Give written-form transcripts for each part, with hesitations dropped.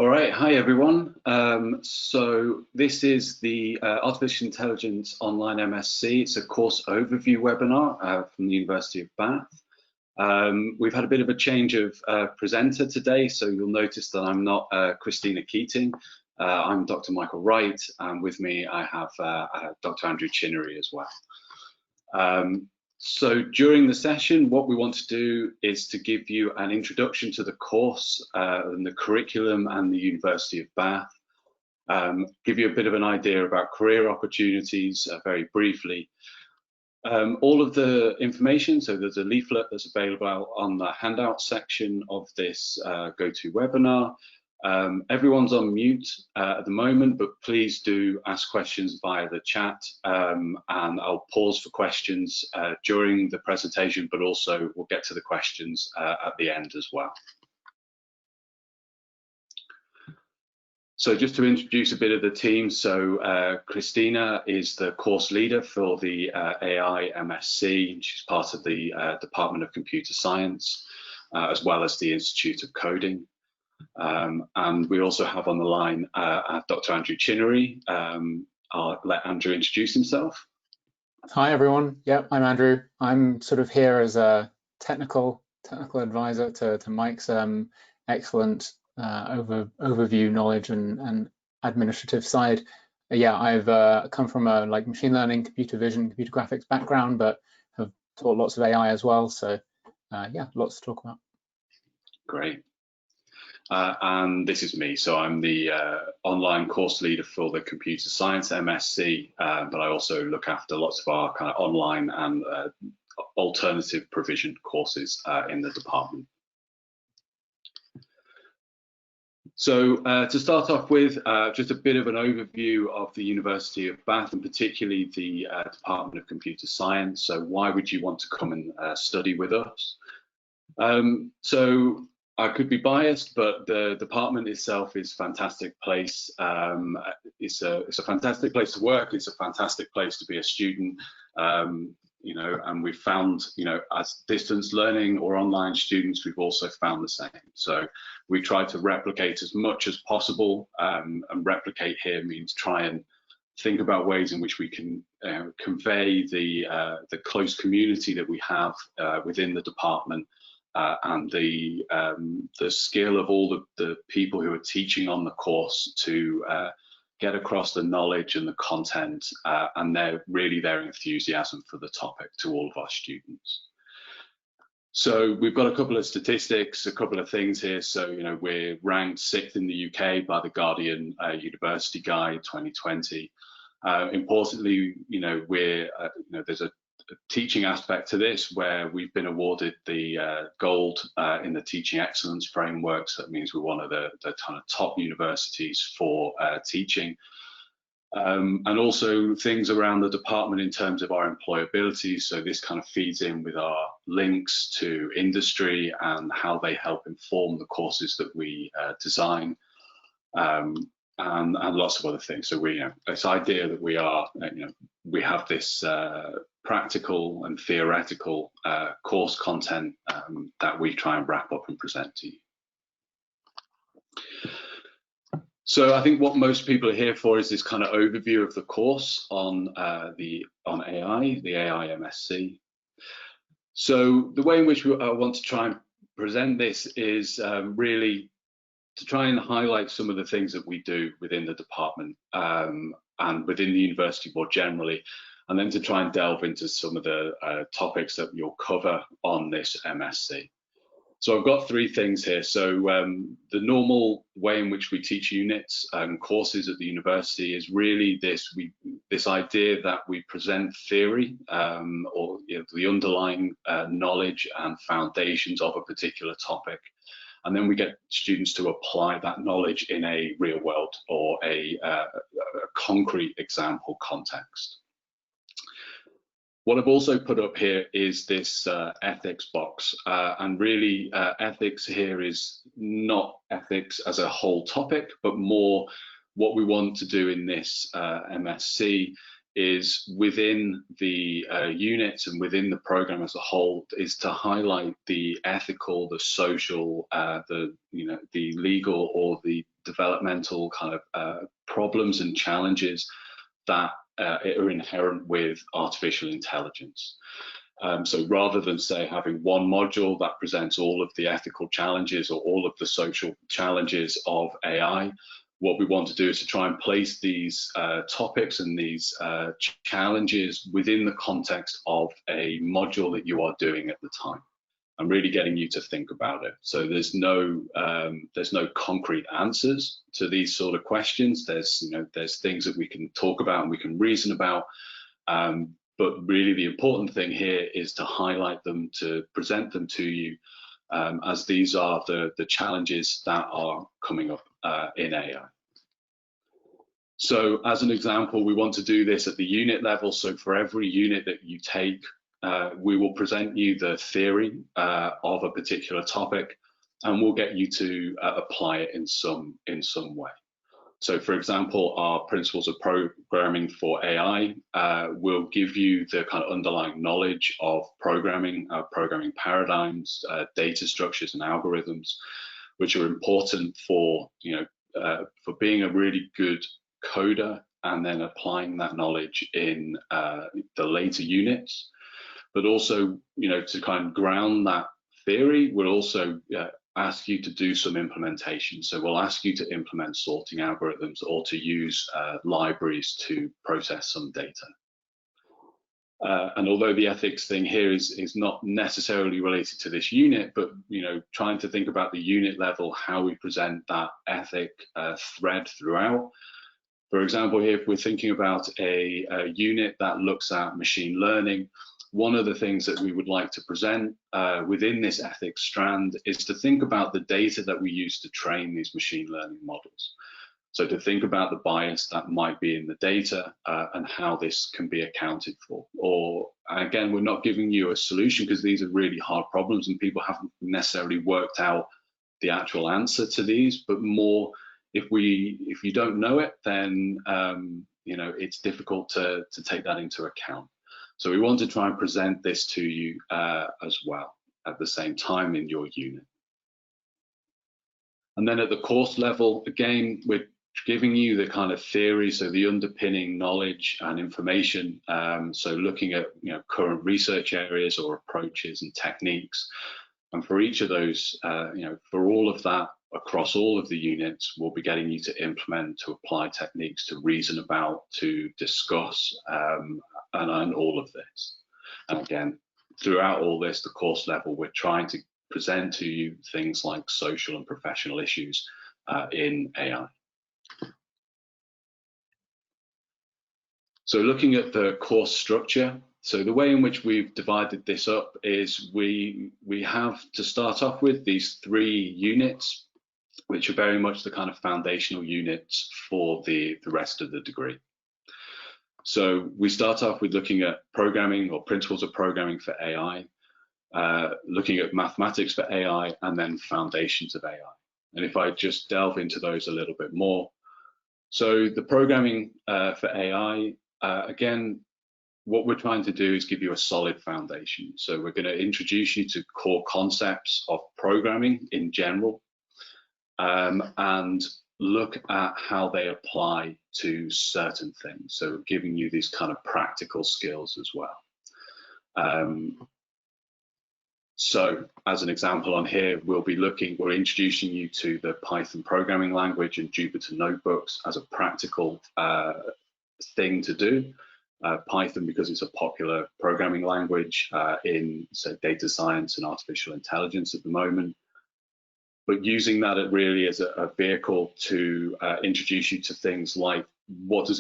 All right, hi everyone. So this is the Artificial Intelligence Online MSc. It's a course overview webinar from the University of Bath. We've had a bit of a change of presenter today, so you'll notice that I'm not Christina Keating. I'm Dr. Michael Wright, and with me I have Dr. Andrew Chinnery as well. So during the session, what we want to do is to give you an introduction to the course and the curriculum and the University of Bath, give you a bit of an idea about career opportunities very briefly. All of the information, so there's a leaflet that's available on the handout section of this GoToWebinar. Everyone's on mute at the moment, but please do ask questions via the chat, and I'll pause for questions during the presentation, but also we'll get to the questions at the end as well. So just to introduce a bit of the team, so Christina is the course leader for the AI MSc. She's part of the Department of Computer Science, as well as the Institute of Coding. And we also have on the line Dr. Andrew Chinnery. I'll let Andrew introduce himself. Hi everyone. Yeah, I'm Andrew. I'm sort of here as a technical advisor to Mike's excellent overview knowledge and administrative side. Yeah, I've come from a machine learning, computer vision, computer graphics background, but have taught lots of AI as well. So yeah, lots to talk about. Great. And this is me, so I'm the online course leader for the Computer Science MSc, but I also look after lots of our kind of online and alternative provision courses in the department. So to start off with, just a bit of an overview of the University of Bath, and particularly the Department of Computer Science. So why would you want to come and study with us? So I could be biased, but the department itself is a fantastic place. It's a fantastic place to work. It's a fantastic place to be a student. You know, and we've found, you know, as distance learning or online students, we've also found the same. So we try to replicate as much as possible, and replicate here means try and think about ways in which we can convey the close community that we have within the department. And the skill of all the people who are teaching on the course to get across the knowledge and the content and their enthusiasm for the topic to all of our students. So we've got a couple of statistics, a couple of things here. So, you know, we're ranked 6th in the UK by the Guardian University Guide 2020. Importantly, you know, there's a teaching aspect to this where we've been awarded the gold in the teaching excellence framework. So that means we're one of the kind of top universities for teaching, and also things around the department in terms of our employability. So this kind of feeds in with our links to industry and how they help inform the courses that we design, and lots of other things. So we, you know, this idea that we are, you know, we have this practical and theoretical course content that we try and wrap up and present to you. So I think what most people are here for is this kind of overview of the course on AI, the AI MSc. So the way in which I want to try and present this is really to try and highlight some of the things that we do within the department and within the university more generally, and then to try and delve into some of the topics that you'll cover on this MSc. So I've got 3 things here. So the normal way in which we teach units and courses at the university is really this idea that we present theory or, you know, the underlying knowledge and foundations of a particular topic. And then we get students to apply that knowledge in a real world or a concrete example context. What I've also put up here is this ethics box, and really ethics here is not ethics as a whole topic, but more what we want to do in this MSc is within the units and within the program as a whole is to highlight the ethical, the social, the legal or the developmental kind of problems and challenges that are inherent with artificial intelligence. So rather than, say, having one module that presents all of the ethical challenges or all of the social challenges of AI, what we want to do is to try and place these topics and these challenges within the context of a module that you are doing at the time, and really getting you to think about it. So there's no concrete answers to these sort of questions. There's things that we can talk about and we can reason about. But really the important thing here is to highlight them, to present them to you, as these are the challenges that are coming up in AI. So as an example, we want to do this at the unit level. So for every unit that you take, we will present you the theory of a particular topic, and we'll get you to apply it in some way. So for example, our principles of programming for AI will give you the kind of underlying knowledge of programming paradigms, data structures and algorithms, which are important for, for being a really good coder and then applying that knowledge in the later units. But also, to kind of ground that theory, we'll also ask you to do some implementation. So we'll ask you to implement sorting algorithms or to use libraries to process some data. And although the ethics thing here is not necessarily related to this unit, but trying to think about the unit level, how we present that ethic thread throughout. For example, here, if we're thinking about a unit that looks at machine learning, one of the things that we would like to present within this ethics strand is to think about the data that we use to train these machine learning models. So to think about the bias that might be in the data and how this can be accounted for. Or again, we're not giving you a solution because these are really hard problems and people haven't necessarily worked out the actual answer to these, but more if you don't know it, then it's difficult to take that into account. So we want to try and present this to you as well at the same time in your unit. And then at the course level, again, we're giving you the kind of theory, so the underpinning knowledge and information. So looking at current research areas or approaches and techniques. And for each of those, for all of that, across all of the units, we'll be getting you to implement, to apply techniques, to reason about, to discuss, and all of this. And again, throughout all this, the course level, we're trying to present to you things like social and professional issues in AI. So looking at the course structure, so the way in which we've divided this up is we have to start off with these 3 units, which are very much the kind of foundational units for the rest of the degree. So we start off with looking at programming or principles of programming for AI, looking at mathematics for AI, and then foundations of AI. And if I just delve into those a little bit more. So the programming for AI, again, what we're trying to do is give you a solid foundation. So we're going to introduce you to core concepts of programming in general, and look at how they apply to certain things. So giving you these kind of practical skills as well. So as an example on here, we're introducing you to the Python programming language and Jupyter notebooks as a practical thing to do. Python because it's a popular programming language in, say, data science and artificial intelligence at the moment. But using that really as a vehicle to introduce you to things like what does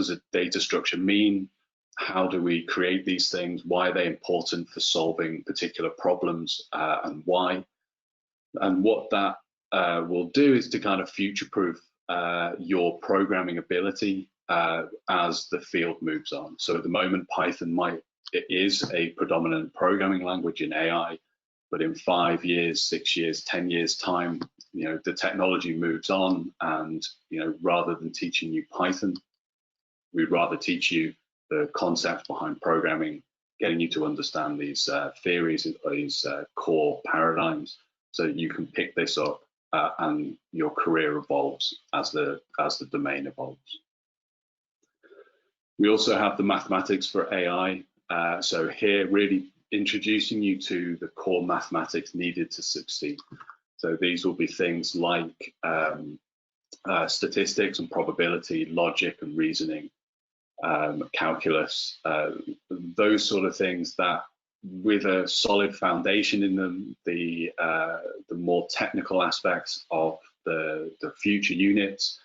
a data structure mean? How do we create these things? Why are they important for solving particular problems, and why? And what that will do is to kind of future-proof your programming ability as the field moves on. So at the moment, Python is a predominant programming language in AI, but in 5 years, 6 years, 10 years time, the technology moves on, and rather than teaching you Python, we'd rather teach you the concepts behind programming, getting you to understand these theories, these core paradigms, so that you can pick this up and your career evolves as the domain evolves. We also have the mathematics for AI. So here, really introducing you to the core mathematics needed to succeed. So these will be things like statistics and probability, logic and reasoning, calculus, those sort of things that, with a solid foundation in them, the more technical aspects of the future units,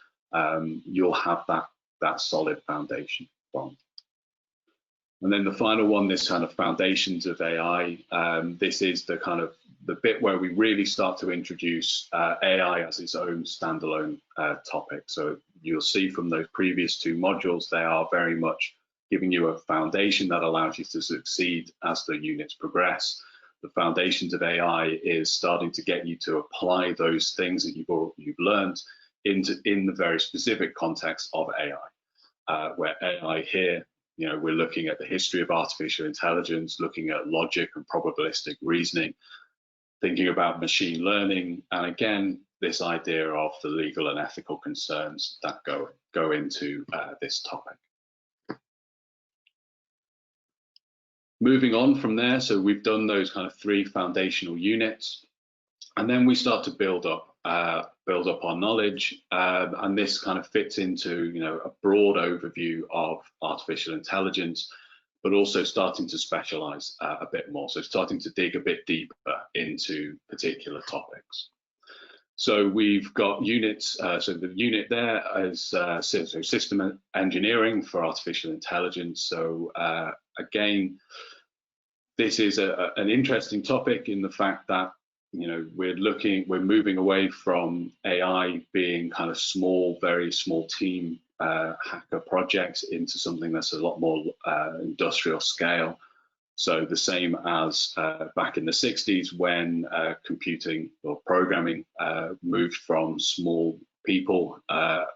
you'll have that solid foundation from. And then the final one, this kind of foundations of AI, this is the kind of the bit where we really start to introduce AI as its own standalone topic. So you'll see from those previous two modules, they are very much giving you a foundation that allows you to succeed as the units progress. The foundations of AI is starting to get you to apply those things that you've learned in the very specific context of AI, where AI here, you know, we're looking at the history of artificial intelligence, looking at logic and probabilistic reasoning, thinking about machine learning, and again, this idea of the legal and ethical concerns that go into this topic. Moving on from there, so we've done those kind of 3 foundational units, and then we start to build up our knowledge, and this kind of fits into, you know, a broad overview of artificial intelligence, but also starting to specialize a bit more, so starting to dig a bit deeper into particular topics. So we've got units, so the unit there is system engineering for artificial intelligence. So again, this is an interesting topic in the fact that, you know, we're moving away from AI being kind of small, very small team hacker projects into something that's a lot more industrial scale. So the same as back in the 60s when computing or programming moved from small people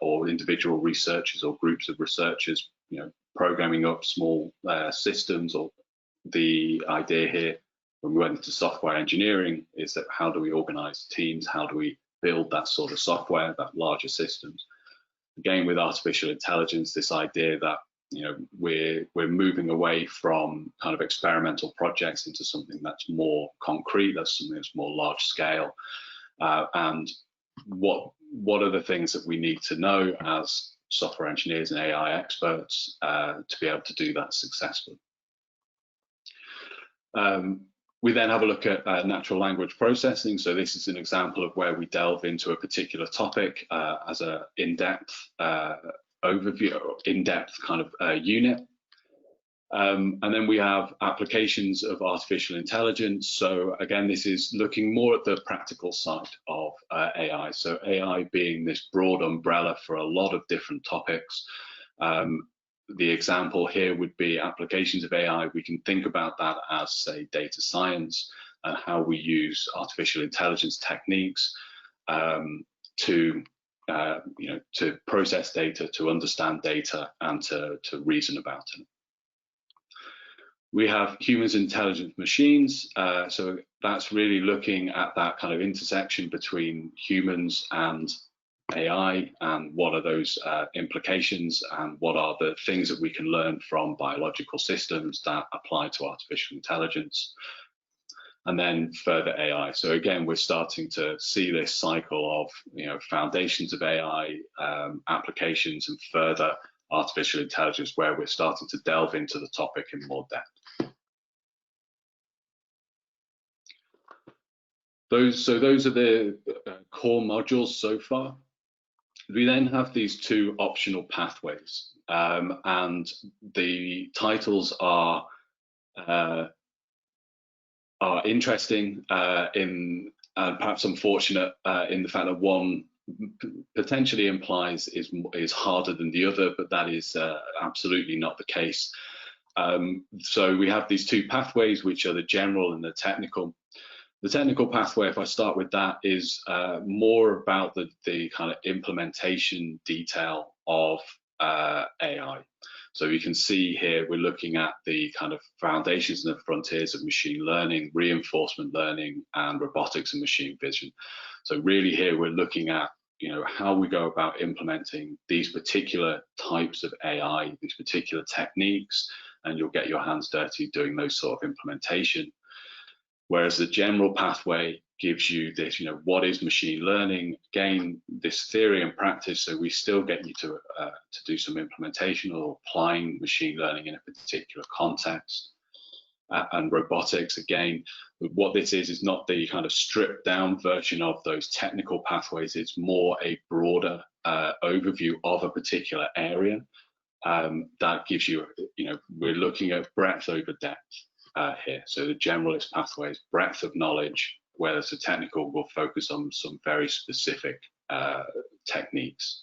or individual researchers or groups of researchers, you know, programming up small systems. Or the idea here when we went into software engineering is that how do we organize teams? How do we build that sort of software, that larger systems? Again, with artificial intelligence, this idea that, you know, we're moving away from kind of experimental projects into something that's more concrete, that's something that's more large scale, and what are the things that we need to know as software engineers and AI experts to be able to do that successfully. We then have a look at natural language processing. So this is an example of where we delve into a particular topic as an in-depth overview, in-depth kind of unit. And then we have applications of artificial intelligence. So again, this is looking more at the practical side of AI. So AI being this broad umbrella for a lot of different topics. The example here would be applications of AI. We can think about that as, say, data science and how we use artificial intelligence techniques to process data, to understand data, and to reason about it. We have humans, intelligent machines. So that's really looking at that kind of intersection between humans and AI, and what are those implications, and what are the things that we can learn from biological systems that apply to artificial intelligence. And then further AI. So again, we're starting to see this cycle of, you know, foundations of AI, applications, and further artificial intelligence, where we're starting to delve into the topic in more depth. Those are the core modules so far. We then have these 2 optional pathways, and the titles are interesting and perhaps unfortunate in the fact that one potentially implies is harder than the other, but that is absolutely not the case. So we have these 2 pathways, which are the general and the technical. The technical pathway, if I start with that, is more about the kind of implementation detail of AI. So you can see here we're looking at the kind of foundations and the frontiers of machine learning, reinforcement learning, and robotics and machine vision. So really here we're looking at how we go about implementing these particular types of AI, these particular techniques, and you'll get your hands dirty doing those sort of implementation. Whereas the general pathway gives you this, what is machine learning? Again, this theory and practice, so we still get you to do some implementation or applying machine learning in a particular context. And robotics, again, what this is not the kind of stripped down version of those technical pathways. It's more a broader overview of a particular area that gives you, we're looking at breadth over depth here. So the generalist pathways, breadth of knowledge, whereas the technical will focus on some very specific techniques.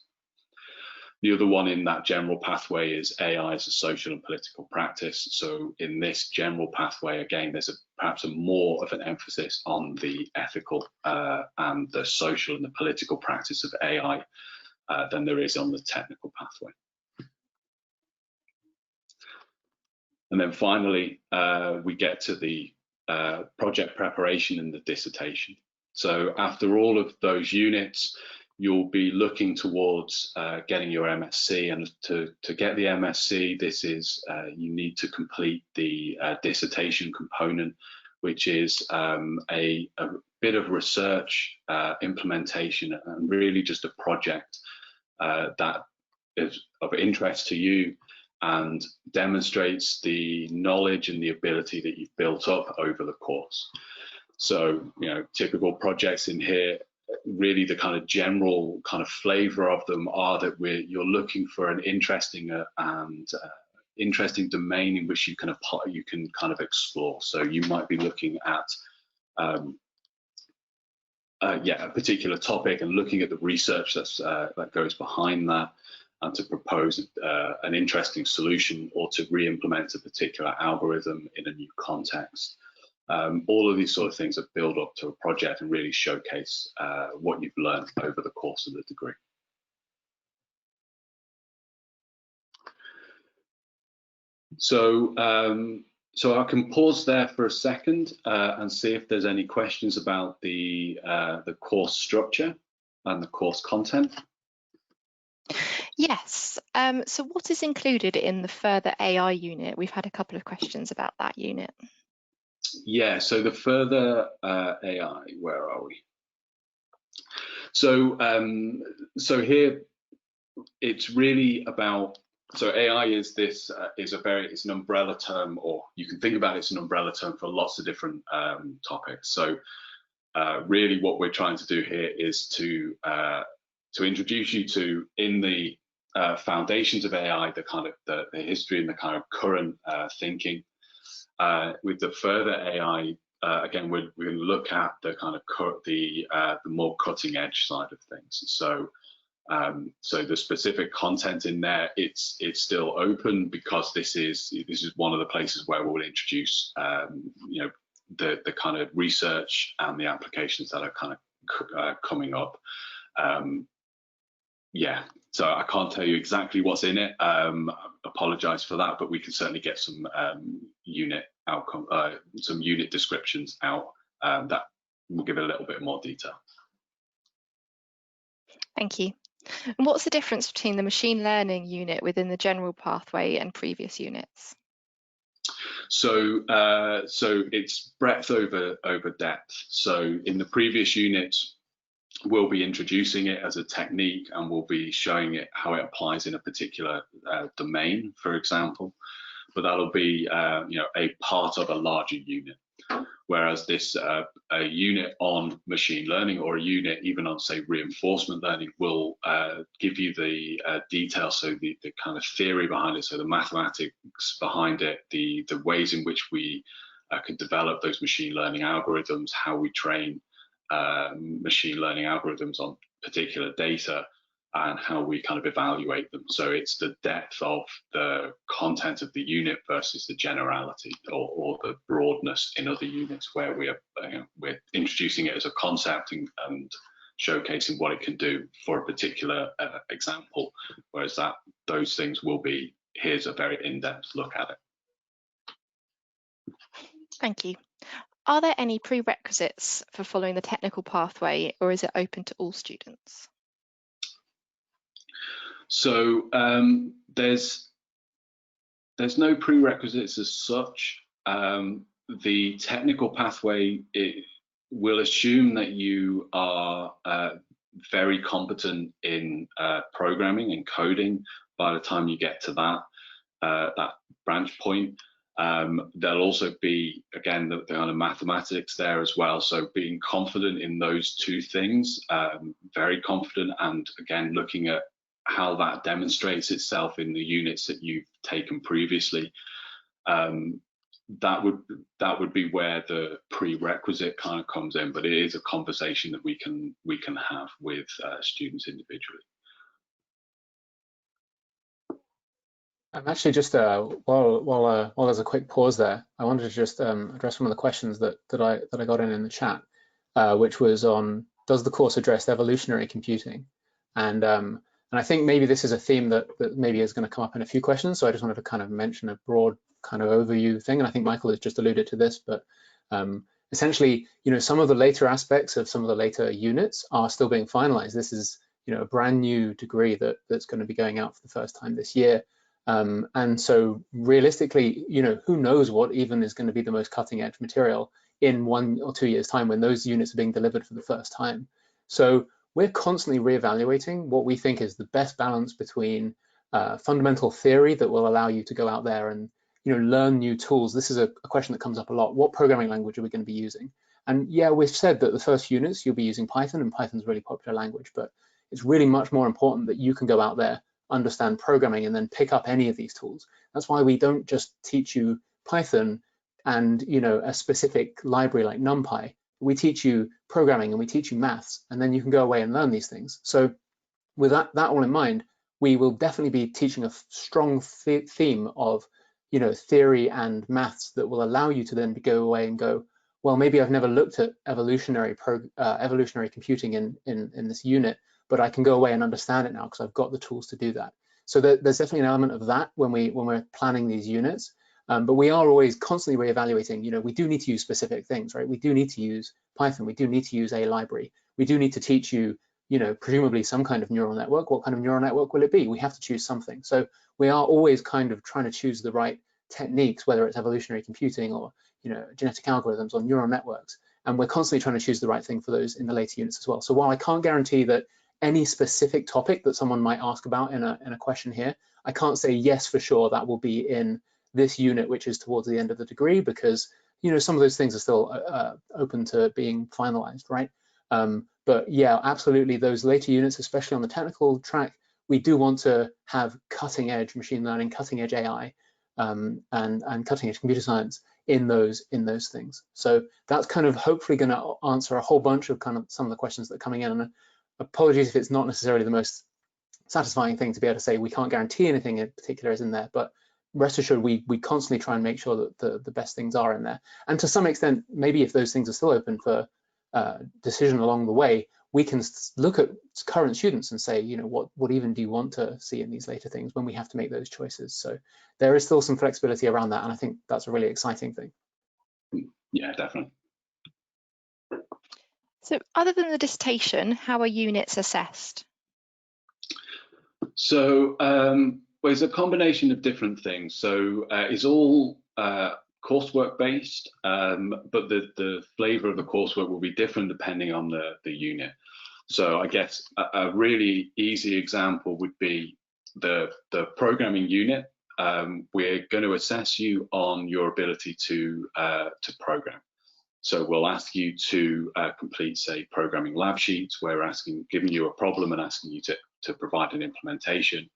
The other one in that general pathway is AI as a social and political practice. So in this general pathway, again, there's perhaps more of an emphasis on the ethical and the social and the political practice of AI than there is on the technical pathway. And then finally, we get to the project preparation and the dissertation. So after all of those units, you'll be looking towards getting your MSc, and to get the MSc, this is you need to complete the dissertation component, which is a bit of research, implementation, and really just a project that is of interest to you and demonstrates the knowledge and the ability that you've built up over the course. So, typical projects in here, really the kind of general kind of flavor of them are that you're looking for an interesting and interesting domain in which you can kind of explore. So you might be looking at a particular topic and looking at the research that goes behind that, and to propose an interesting solution or to re-implement a particular algorithm in a new context. All of these sort of things that build up to a project and really showcase what you've learned over the course of the degree. So, so I can pause there for a second and see if there's any questions about the course structure and the course content. Yes. So what is included in the further AI unit? We've had a couple of questions about that unit. Yeah, so the further AI, where are we? So, so here it's really about, so AI is this, it's an umbrella term, or you can think about it as an umbrella term for lots of different topics. So really what we're trying to do here is to introduce you to, in the foundations of AI, the kind of the history and the kind of current thinking. With the further AI, again, we're going to look at the kind of the more cutting edge side of things. So, so the specific content in there, it's still open, because this is one of the places where we'll introduce, the kind of research and the applications that are kind of coming up. Yeah, so I can't tell you exactly what's in it. Apologize for that, but we can certainly get some unit outcome, some unit descriptions out that will give it a little bit more detail. Thank you. And what's the difference between the machine learning unit within the general pathway and previous units? So, so it's breadth over depth. So in the previous units, we'll be introducing it as a technique, and we'll be showing it how it applies in a particular domain, for example. But that'll be, a part of a larger unit. Whereas this a unit on machine learning, or a unit even on, say, reinforcement learning, will give you the details, so the kind of theory behind it, so the mathematics behind it, the ways in which we could develop those machine learning algorithms, how we train machine learning algorithms on particular data, and how we kind of evaluate them. So it's the depth of the content of the unit versus the generality or the broadness in other units, where we're introducing it as a concept and showcasing what it can do for a particular example, whereas those things will be here's a very in-depth look at it. Thank you. Are there any prerequisites for following the technical pathway, or is it open to all students? So there's no prerequisites as such. The technical pathway will assume that you are very competent in programming and coding by the time you get to that branch point. There'll also be, again, the kind of mathematics there as well. So being confident in those two things, very confident, and again, looking at how that demonstrates itself in the units that you've taken previously. That would be where the prerequisite kind of comes in, but it is a conversation that we can have with students individually. I'm actually just while there's a quick pause there, I wanted to just address one of the questions that I got in the chat, which was on, does the course address evolutionary computing? And I think maybe this is a theme that maybe is going to come up in a few questions. So I just wanted to kind of mention a broad kind of overview thing. And I think Michael has just alluded to this, but essentially, some of the later aspects of some of the later units are still being finalized. This is, a brand new degree that's going to be going out for the first time this year. And so realistically, who knows what even is going to be the most cutting edge material in 1 or 2 years time when those units are being delivered for the first time. So we're constantly reevaluating what we think is the best balance between fundamental theory that will allow you to go out there and learn new tools. This is a question that comes up a lot. What programming language are we going to be using? And yeah, we've said that the first units you'll be using Python, and Python's a really popular language, but it's really much more important that you can go out there, understand programming, and then pick up any of these tools. That's why we don't just teach you Python and a specific library like NumPy. We teach you programming and we teach you maths, and then you can go away and learn these things. So with that all in mind, we will definitely be teaching a strong theme of theory and maths that will allow you to then go away and go, well, maybe I've never looked at evolutionary computing in this unit, but I can go away and understand it now because I've got the tools to do that. So there's definitely an element of that when we're planning these units. But we are always constantly reevaluating. We do need to use specific things, right? We do need to use Python. We do need to use a library. We do need to teach you, presumably some kind of neural network. What kind of neural network will it be? We have to choose something. So we are always kind of trying to choose the right techniques, whether it's evolutionary computing or, genetic algorithms or neural networks. And we're constantly trying to choose the right thing for those in the later units as well. So while I can't guarantee that any specific topic that someone might ask about in a question here, I can't say yes for sure that will be in this unit, which is towards the end of the degree, because some of those things are still open to being finalized, right? But yeah, absolutely, those later units, especially on the technical track, we do want to have cutting edge machine learning, cutting edge AI, and cutting edge computer science in those things. So that's kind of hopefully going to answer a whole bunch of kind of some of the questions that are coming in. And apologies if it's not necessarily the most satisfying thing to be able to say we can't guarantee anything in particular is in there, but rest assured we constantly try and make sure that the best things are in there. And to some extent, maybe if those things are still open for decision along the way, we can look at current students and say, what even do you want to see in these later things when we have to make those choices. So there is still some flexibility around that, and I think that's a really exciting thing. Yeah, definitely. So other than the dissertation, how are units assessed? So well, it's a combination of different things. So it's all coursework based, but the flavor of the coursework will be different depending on the unit. So I guess a really easy example would be the programming unit. We're going to assess you on your ability to program. So we'll ask you to complete, say, programming lab sheets. We're giving you a problem and asking you to provide an implementation.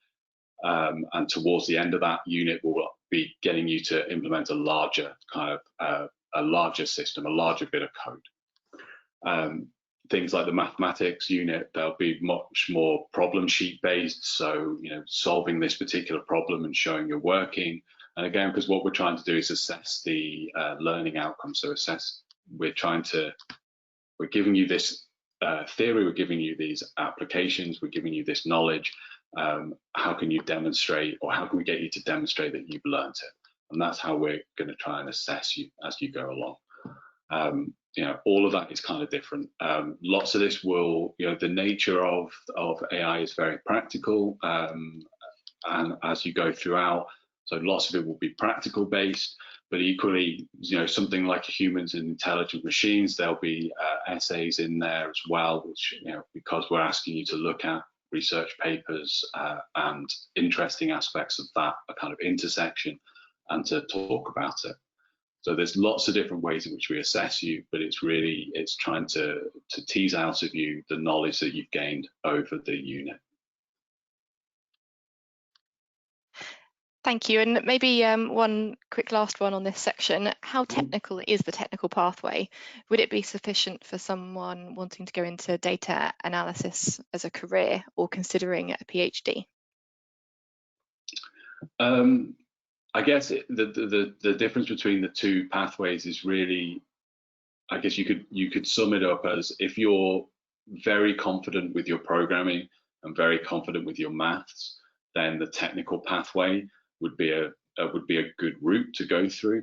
And towards the end of that unit, we'll be getting you to implement a larger kind of a larger system, a larger bit of code. Things like the mathematics unit, they'll be much more problem sheet based. So, solving this particular problem and showing you're working. And again, because what we're trying to do is assess the learning outcomes. So we're giving you this theory, we're giving you these applications, we're giving you this knowledge, how can you demonstrate, or how can we get you to demonstrate that you've learned it? And that's how we're going to try and assess you as you go along. You know, all of that is kind of different. Lots of this will, you know, the nature of AI is very practical, and as you go throughout, so lots of it will be practical based, but equally, you know, something like humans and intelligent machines, there'll be essays in there as well, which, you know, because we're asking you to look at research papers and interesting aspects of that, a kind of intersection, and to talk about it. So there's lots of different ways in which we assess you, but it's trying to tease out of you the knowledge that you've gained over the unit. Thank you. And maybe one quick last one on this section. How technical is the technical pathway? Would it be sufficient for someone wanting to go into data analysis as a career or considering a PhD? I guess the difference between the two pathways is really, I guess you could sum it up as, if you're very confident with your programming and very confident with your maths, then the technical pathway would be a good route to go through.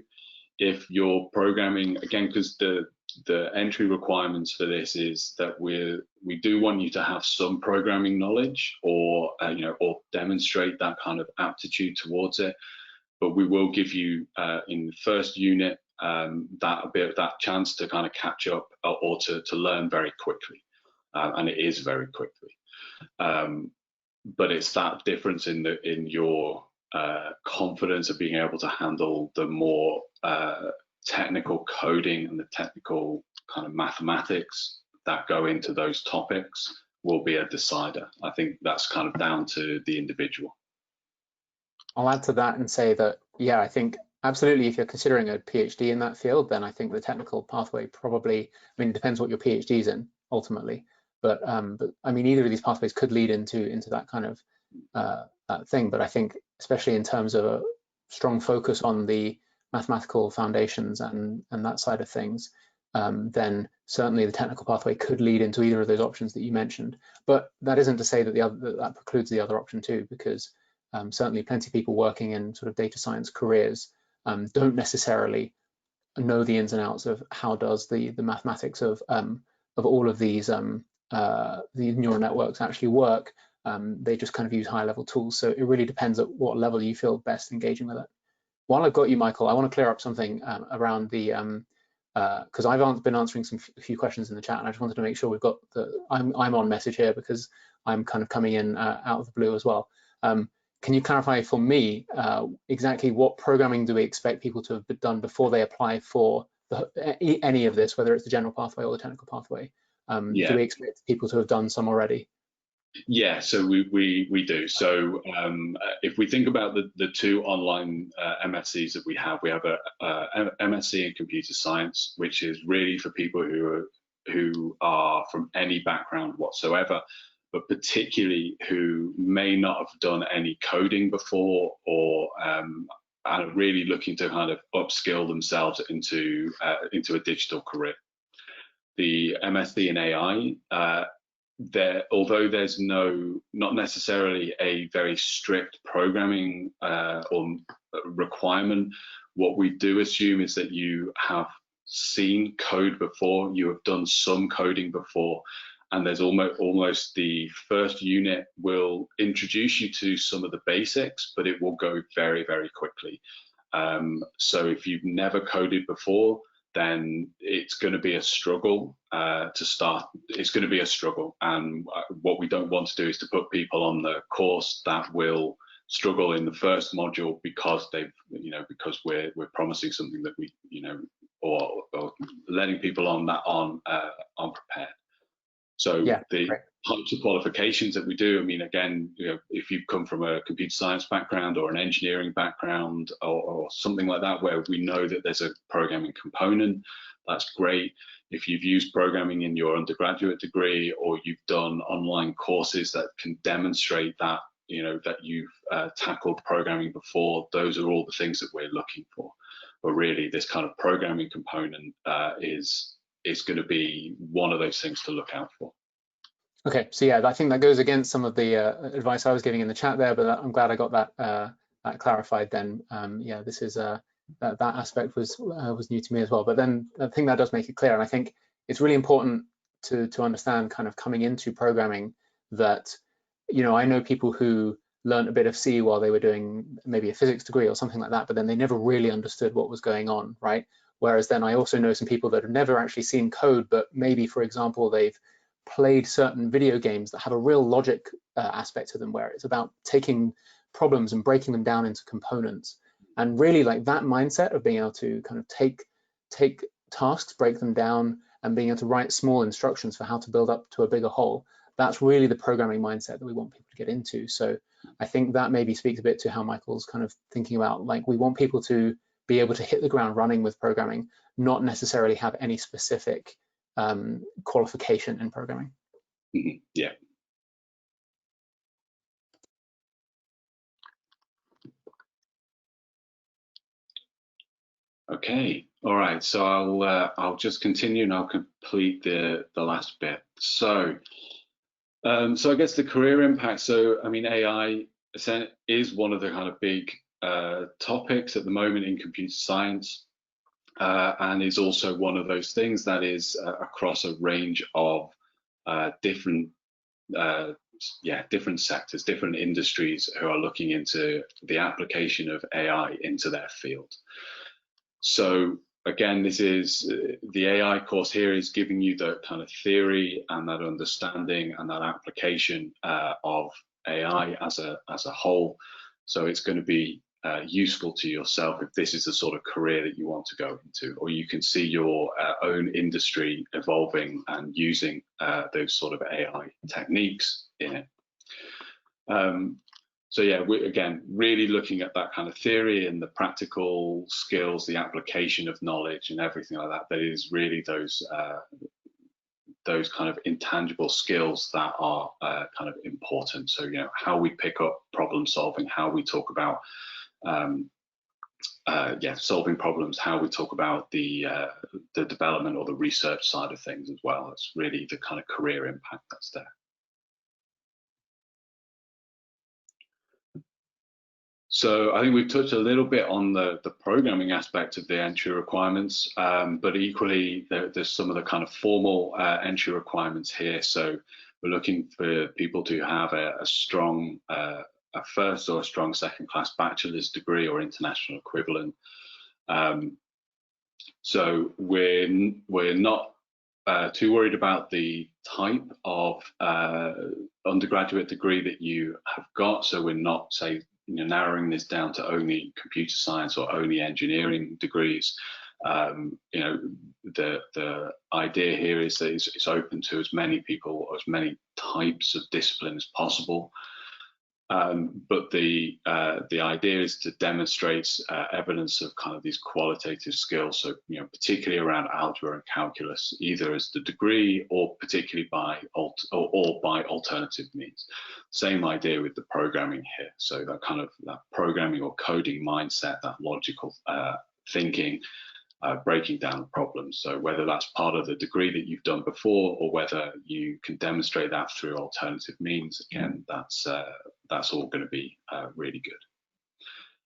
If you're programming, again, because the entry requirements for this is that we do want you to have some programming knowledge, or you know, or demonstrate that kind of aptitude towards it. But we will give you in the first unit that chance to kind of catch up, or to learn very quickly, and it is very quickly. But it's that difference in your confidence of being able to handle the more technical coding and the technical kind of mathematics that go into those topics will be a decider. I think that's kind of down to the individual. I'll add to that and say that, yeah, I think absolutely, if you're considering a PhD in that field, then I think the technical pathway probably, I mean, it depends what your PhD is in ultimately, but I mean, either of these pathways could lead into that kind of that thing. But I think, especially in terms of a strong focus on the mathematical foundations and that side of things, then certainly the technical pathway could lead into either of those options that you mentioned. But that isn't to say that that precludes the other option too, because certainly plenty of people working in sort of data science careers don't necessarily know the ins and outs of how does the mathematics of all of these neural networks actually work. They just kind of use high level tools. So it really depends at what level you feel best engaging with it. While I've got you, Michael, I want to clear up something around the, because I've been answering a few questions in the chat, and I just wanted to make sure we've got I'm on message here because I'm kind of coming in out of the blue as well. Can you clarify for me exactly what programming do we expect people to have done before they apply for any of this, whether it's the general pathway or the technical pathway? Yeah. Do we expect people to have done some already? Yeah, so we do. So if we think about the two online MSCs that we have a MSc in computer science, which is really for people who are from any background whatsoever, but particularly who may not have done any coding before, or are really looking to kind of upskill themselves into a digital career. The MSc in AI, although there's not necessarily a very strict programming or requirement, what we do assume is that you have seen code before, you have done some coding before, and there's almost the first unit will introduce you to some of the basics, but it will go very, very quickly. So if you've never coded before, then it's going to be a struggle to start. It's going to be a struggle, and what we don't want to do is to put people on the course that will struggle in the first module because because we're promising something that we, or letting people on that unprepared. So yeah, the right. types of qualifications that we do, I mean, again, if you've come from a computer science background or an engineering background or something like that, where we know that there's a programming component, that's great. If you've used programming in your undergraduate degree, or you've done online courses that can demonstrate that, that you've tackled programming before, those are all the things that we're looking for. But really, this kind of programming component is going to be one of those things to look out for. Okay, so yeah, I think that goes against some of the advice I was giving in the chat there, but I'm glad I got that that clarified then. Yeah, this is that aspect was new to me as well. But then I think that does make it clear, and I think it's really important to understand, kind of coming into programming, that I know people who learned a bit of C while they were doing maybe a physics degree or something like that, but then they never really understood what was going on, right? Whereas then I also know some people that have never actually seen code, but maybe, for example, they've played certain video games that have a real logic aspect to them, where it's about taking problems and breaking them down into components. And really, like, that mindset of being able to kind of take tasks, break them down, and being able to write small instructions for how to build up to a bigger whole, that's really the programming mindset that we want people to get into. So I think that maybe speaks a bit to how Michael's kind of thinking about, like, we want people to be able to hit the ground running with programming, not necessarily have any specific qualification in programming. Mm-hmm. Yeah. Okay. All right. So I'll just continue and I'll complete the last bit. So so I guess the career impact. So I mean, AI is one of the kind of big topics at the moment in computer science. And is also one of those things that is across a range of different sectors, different industries who are looking into the application of AI into their field. So again, this is the AI course here is giving you the kind of theory and that understanding and that application of AI as a whole. So it's going to be useful to yourself if this is the sort of career that you want to go into, or you can see your own industry evolving and using those sort of AI techniques in it. So yeah, again, really looking at that kind of theory and the practical skills, the application of knowledge and everything like that. That is really those kind of intangible skills that are kind of important. So, how we pick up problem solving, how we talk about solving problems, how we talk about the development or the research side of things as well. It's really the kind of career impact that's there. So I think we've touched a little bit on the programming aspect of the entry requirements, but equally there's some of the kind of formal entry requirements here. So we're looking for people to have a strong a first or a strong second-class bachelor's degree or international equivalent. So we're not too worried about the type of undergraduate degree that you have got. So we're not, say, narrowing this down to only computer science or only engineering degrees. The idea here is that it's open to as many people, as many types of discipline as possible. But the idea is to demonstrate evidence of kind of these qualitative skills. So, particularly around algebra and calculus, either as the degree or particularly by alternative means. Same idea with the programming here. So that kind of that programming or coding mindset, that logical thinking, breaking down problems. So whether that's part of the degree that you've done before or whether you can demonstrate that through alternative means, again, that's all going to be really good.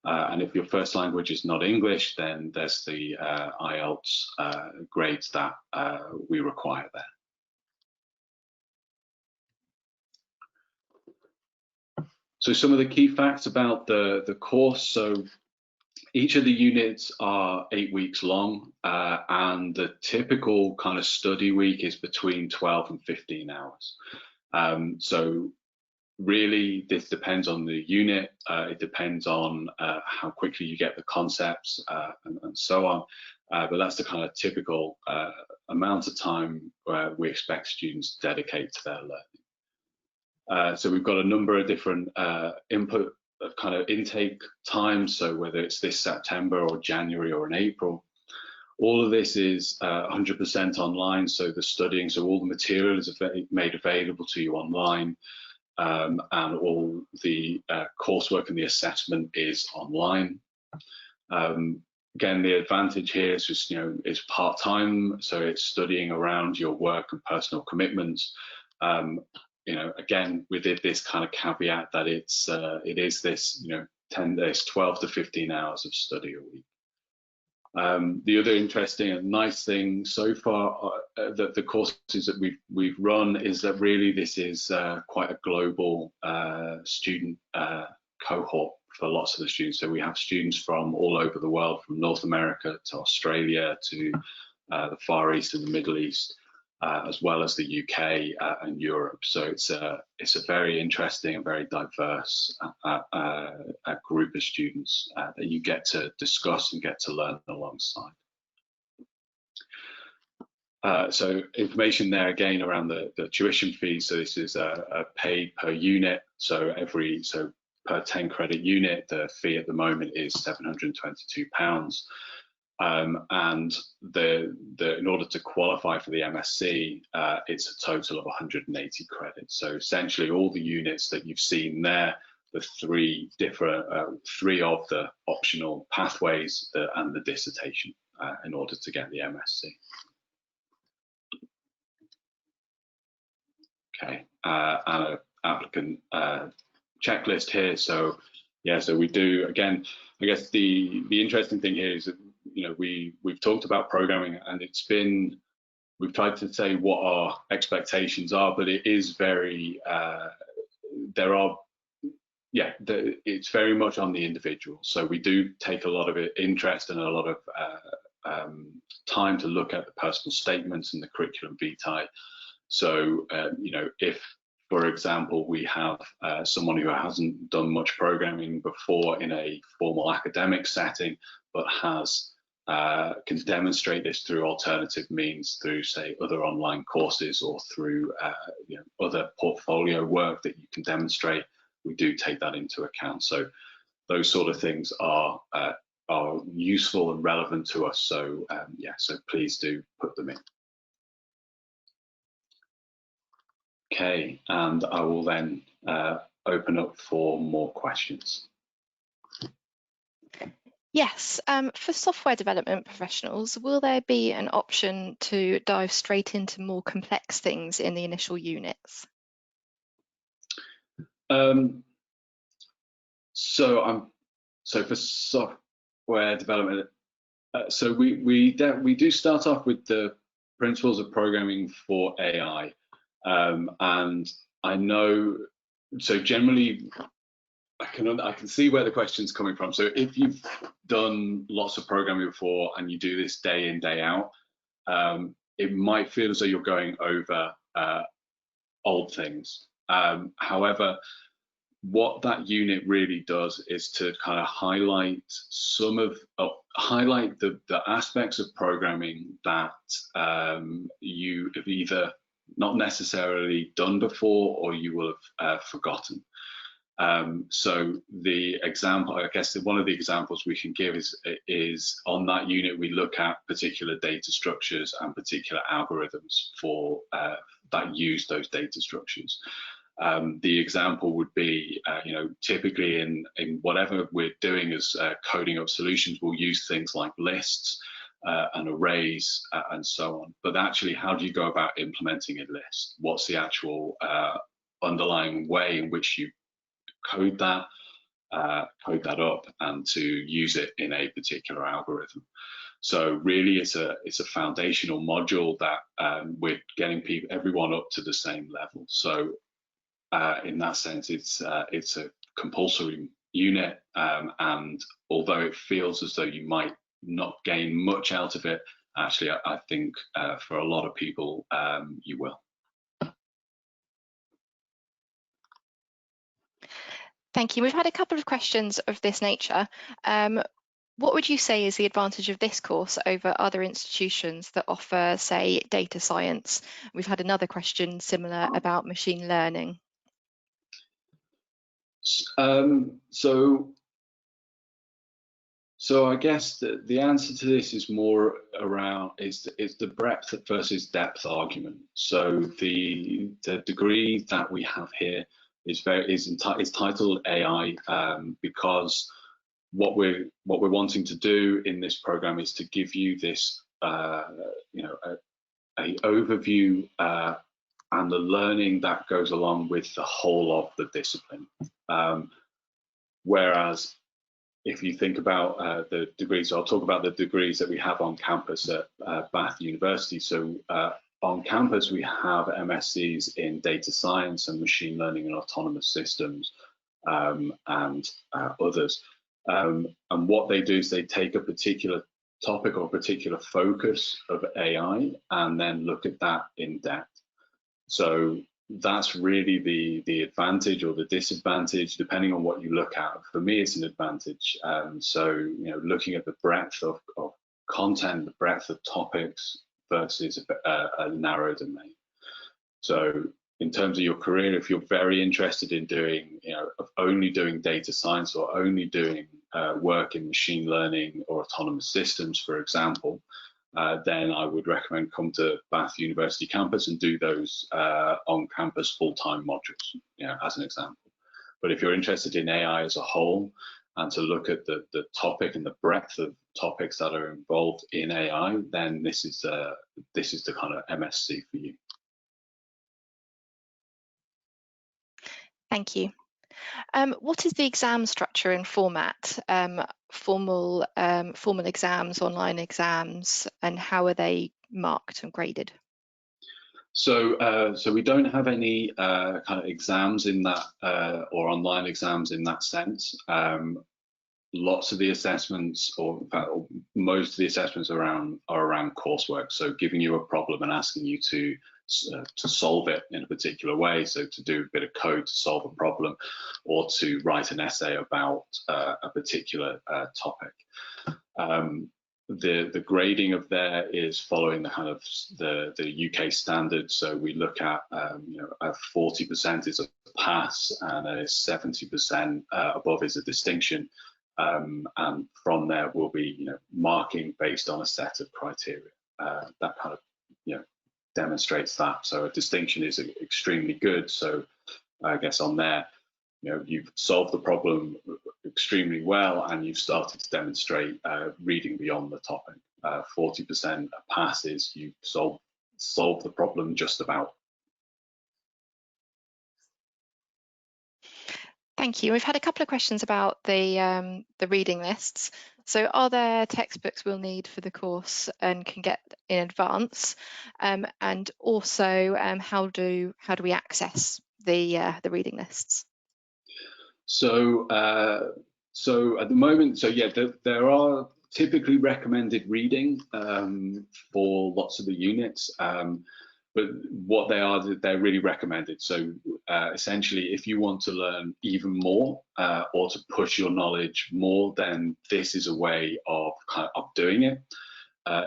And if your first language is not English, then there's the IELTS grades that we require there. So some of the key facts about the course. So each of the units are 8 weeks long, and the typical kind of study week is between 12 and 15 hours. So really, this depends on the unit. It depends on how quickly you get the concepts and so on. But that's the kind of typical amount of time we expect students to dedicate to their learning. So we've got a number of different input kind of intake times. So whether it's this September or January or in April, all of this is 100% online. So the studying, so all the material is made available to you online. And all the coursework and the assessment is online. Again, the advantage here is just, it's part-time, so it's studying around your work and personal commitments. again, with this kind of caveat that it is this, 10 days, 12 to 15 hours of study a week. The other interesting and nice thing so far that the courses that we've run is that really this is quite a global student cohort for lots of the students. So we have students from all over the world, from North America to Australia to the Far East and the Middle East, as well as the UK and Europe. So it's a very interesting and very diverse group of students that you get to discuss and get to learn alongside. So information there again around the tuition fees. So this is a paid per unit. So per 10 credit unit, the fee at the moment is £722. And in order to qualify for the MSc, it's a total of 180 credits. So essentially all the units that you've seen there, the three of the optional pathways and the dissertation in order to get the MSc. Okay, and an applicant checklist here. So yeah, so we do, again, I guess the interesting thing here is that, we've talked about programming, and we've tried to say what our expectations are, but it is very, it's very much on the individual. So we do take a lot of interest and a lot of time to look at the personal statements and the curriculum vitae. So, if, for example, we have someone who hasn't done much programming before in a formal academic setting, but can demonstrate this through alternative means, through, say, other online courses or through other portfolio work that you can demonstrate, we do take that into account. So those sort of things are useful and relevant to us. So so please do put them in. Okay, and I will then open up for more questions. Yes, for software development professionals, will there be an option to dive straight into more complex things in the initial units? So for software development, so we do start off with the principles of programming for AI, and I know, so generally I can see where the question's coming from. So if you've done lots of programming before and you do this day in, day out, it might feel as though you're going over old things. However, what that unit really does is to kind of highlight the aspects of programming that you have either not necessarily done before or you will have forgotten. So the example, I guess one of the examples we can give is on that unit we look at particular data structures and particular algorithms for that use those data structures. The example would be, typically in whatever we're doing as coding up solutions, we'll use things like lists and arrays and so on. But actually, how do you go about implementing a list? What's the actual underlying way in which you code that up and to use it in a particular algorithm? So really, it's a foundational module that we're getting everyone up to the same level. So in that sense, it's a compulsory unit, and although it feels as though you might not gain much out of it, actually I think for a lot of people you will. Thank you. We've had a couple of questions of this nature. What would you say is the advantage of this course over other institutions that offer, say, data science? We've had another question similar about machine learning. So I guess the answer to this is more around is the breadth versus depth argument. So the degree that we have here is titled AI because what we're wanting to do in this program is to give you this a overview and the learning that goes along with the whole of the discipline. Whereas if you think about the degrees, I'll talk about the degrees that we have on campus at Bath University. So on campus, we have MScs in data science and machine learning and autonomous systems and others. And what they do is they take a particular topic or a particular focus of AI and then look at that in depth. So that's really the advantage or the disadvantage, depending on what you look at. For me, it's an advantage. So, you know, looking at the breadth of content, the breadth of topics versus a narrow domain. So in terms of your career, if you're very interested in doing, you know, only doing data science or only doing work in machine learning or autonomous systems, for example, then I would recommend come to Bath University campus and do those on-campus full-time modules, you know, as an example. But if you're interested in AI as a whole and to look at the topic and the breadth of topics that are involved in AI, then this is the kind of MSc for you. Thank you. What is the exam structure and format? Formal exams, online exams, and how are they marked and graded? So we don't have any kind of exams in that or online exams in that sense. Lots of the assessments, or in fact, most of the assessments are around coursework. So giving you a problem and asking you to solve it in a particular way. So to do a bit of code to solve a problem, or to write an essay about a particular topic. The grading of there is following the kind of the UK standard. So we look at you know, 40% is a pass and a 70% above is a distinction. And from there we'll be, you know, marking based on a set of criteria that kind of, you know, demonstrates that. So a distinction is extremely good. So I guess on there, you know, you've solved the problem extremely well and you've started to demonstrate reading beyond the topic. 40% passes, you've solved the problem just about. Thank you. We've had a couple of questions about the reading lists. So are there textbooks we'll need for the course and can get in advance? And also, how do we access the reading lists? So at the moment, so yeah, there are typically recommended reading for lots of the units. But what they are, they're really recommended. So essentially, if you want to learn even more or to push your knowledge more, then this is a way of doing it.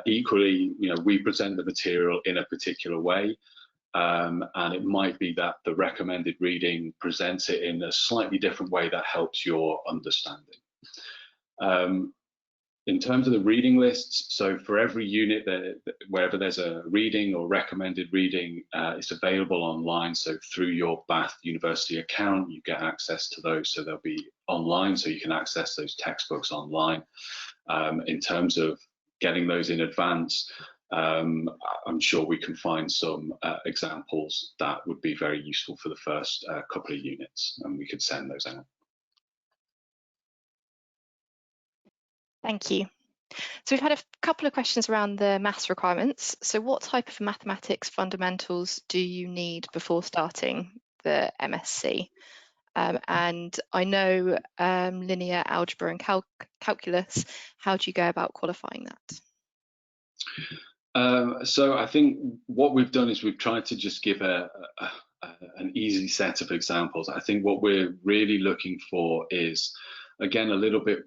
Equally, you know, we present the material in a particular way, and it might be that the recommended reading presents it in a slightly different way that helps your understanding. In terms of the reading lists, so for every unit, wherever there's a reading or recommended reading, it's available online. So through your Bath University account, you get access to those. So they'll be online, so you can access those textbooks online. In terms of getting those in advance, I'm sure we can find some examples that would be very useful for the first couple of units, and we could send those out. Thank you. So we've had a couple of questions around the maths requirements. So what type of mathematics fundamentals do you need before starting the MSc? And I know linear algebra and calculus. How do you go about qualifying that? So I think what we've done is we've tried to just give an easy set of examples. I think what we're really looking for is, again, a little bit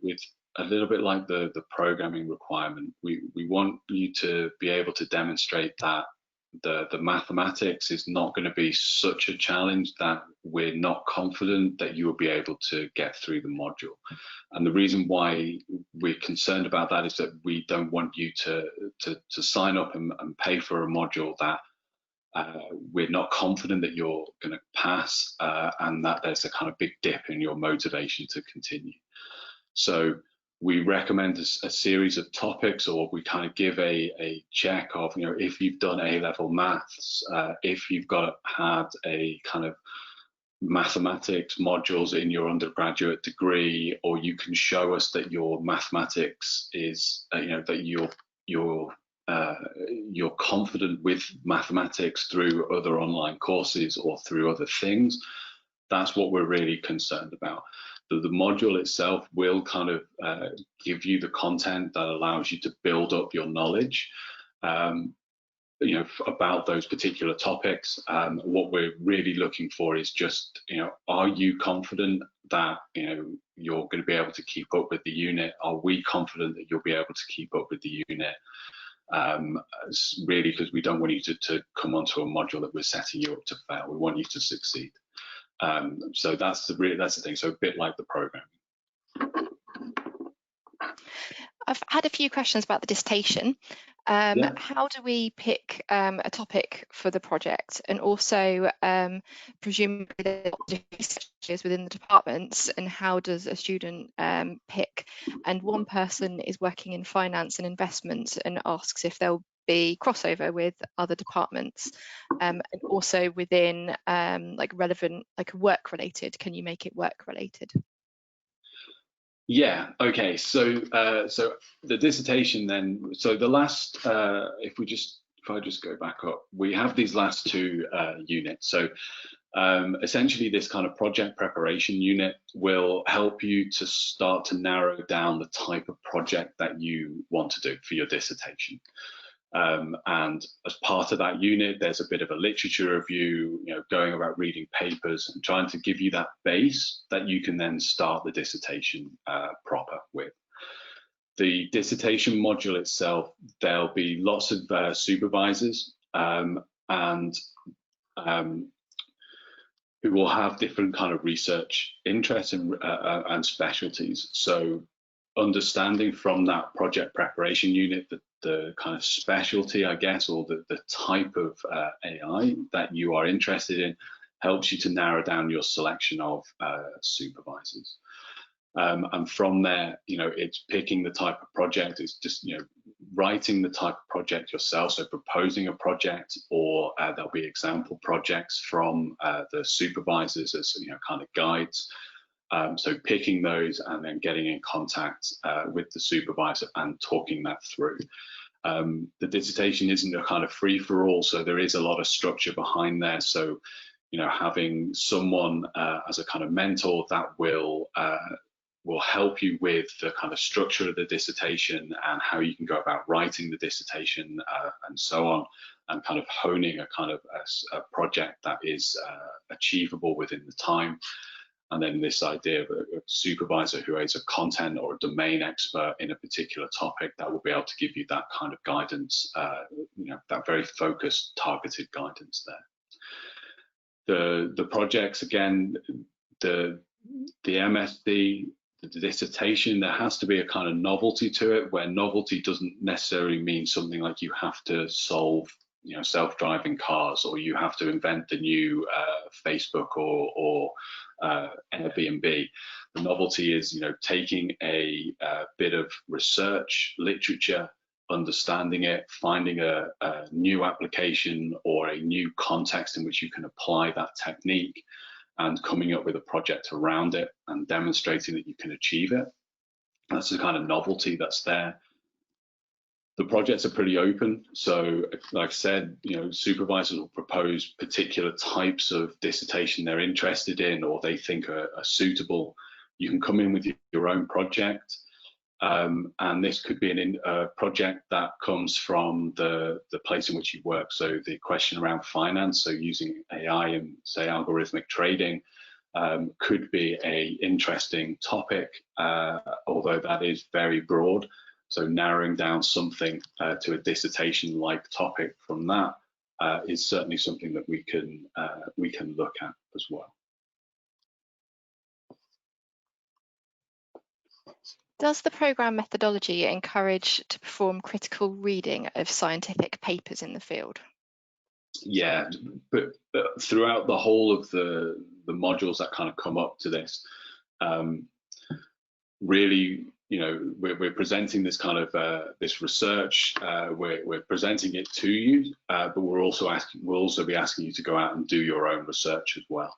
like the programming requirement. We want you to be able to demonstrate that the mathematics is not going to be such a challenge that we're not confident that you will be able to get through the module. And the reason why we're concerned about that is that we don't want you to sign up and pay for a module that we're not confident that you're going to pass, and that there's a kind of big dip in your motivation to continue. So we recommend a series of topics, or we kind of give a check of, if you've done A-level maths, if you've had a kind of mathematics modules in your undergraduate degree, or you can show us that your mathematics is, that you're confident with mathematics through other online courses or through other things. That's what we're really concerned about. The module itself will kind of give you the content that allows you to build up your knowledge, about those particular topics. What we're really looking for is just, are you confident that, you're going to be able to keep up with the unit? Are we confident that you'll be able to keep up with the unit? Really, because we don't want you to come onto a module that we're setting you up to fail. We want you to succeed. So that's the thing. So a bit like the programming. I've had a few questions about the dissertation. How do we pick a topic for the project, and also presumably there are different sections within the departments, and how does a student pick? And one person is working in finance and investment and asks if there'll be crossover with other departments, and also within like relevant, like work related, can you make it work related? Yeah. Okay. So the dissertation then. So the last, if I just go back up, we have these last two units. So essentially, this kind of project preparation unit will help you to start to narrow down the type of project that you want to do for your dissertation. And as part of that unit, there's a bit of a literature review, going about reading papers and trying to give you that base that you can then start the dissertation proper with. The dissertation module itself, there'll be lots of supervisors and who will have different kind of research interests and specialties. So understanding from that project preparation unit that the kind of specialty, I guess, or the type of AI that you are interested in helps you to narrow down your selection of supervisors. And from there, it's picking the type of project. It's just, writing the type of project yourself. So proposing a project, or there'll be example projects from the supervisors as, kind of guides. So picking those and then getting in contact with the supervisor and talking that through. The dissertation isn't a kind of free-for-all, so there is a lot of structure behind there. So, having someone as a kind of mentor that will help you with the kind of structure of the dissertation and how you can go about writing the dissertation and so on, and kind of honing a kind of a project that is achievable within the time. And then this idea of a supervisor who is a content or a domain expert in a particular topic that will be able to give you that kind of guidance, that very focused, targeted guidance there. The projects, again, the MSc, the dissertation, there has to be a kind of novelty to it, where novelty doesn't necessarily mean something like you have to solve self-driving cars, or you have to invent the new Facebook or Airbnb. The novelty is, taking a bit of research, literature, understanding it, finding a new application or a new context in which you can apply that technique, and coming up with a project around it and demonstrating that you can achieve it. That's the kind of novelty that's there. The projects are pretty open. So like I said, supervisors will propose particular types of dissertation they're interested in or they think are suitable. You can come in with your own project. And this could be a project that comes from the place in which you work. So the question around finance, so using AI and say algorithmic trading, could be an interesting topic, although that is very broad. So narrowing down something to a dissertation-like topic from that is certainly something that we can look at as well. Does the programme methodology encourage to perform critical reading of scientific papers in the field? Yeah, but throughout the whole of the modules that kind of come up to this, really you know, we're presenting this kind of this research, we're presenting it to you, but we'll also be asking you to go out and do your own research as well.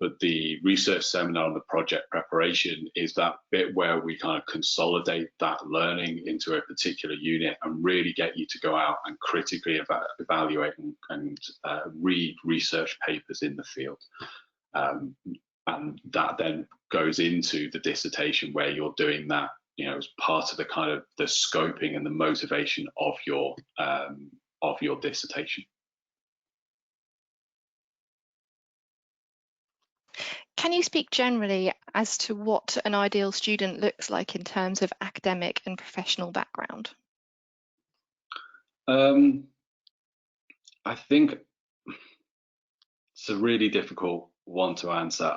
But the research seminar and the project preparation is that bit where we kind of consolidate that learning into a particular unit and really get you to go out and critically evaluate and read research papers in the field. And that then goes into the dissertation where you're doing that, you know, as part of the kind of the scoping and the motivation of your dissertation. Can you speak generally as to what an ideal student looks like in terms of academic and professional background? I think it's a really difficult one to answer.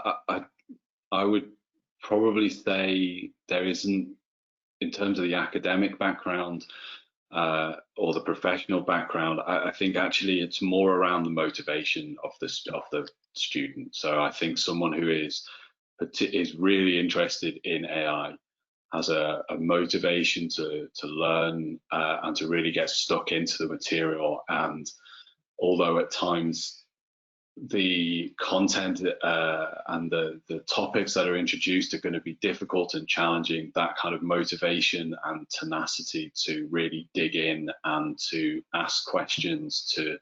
I would probably say there isn't, in terms of the academic background or the professional background, I think actually it's more around the motivation of the student. So I think someone who is really interested in AI has a motivation to learn and to really get stuck into the material. And although at times the content and the topics that are introduced are going to be difficult and challenging, that kind of motivation and tenacity to really dig in and to ask questions, to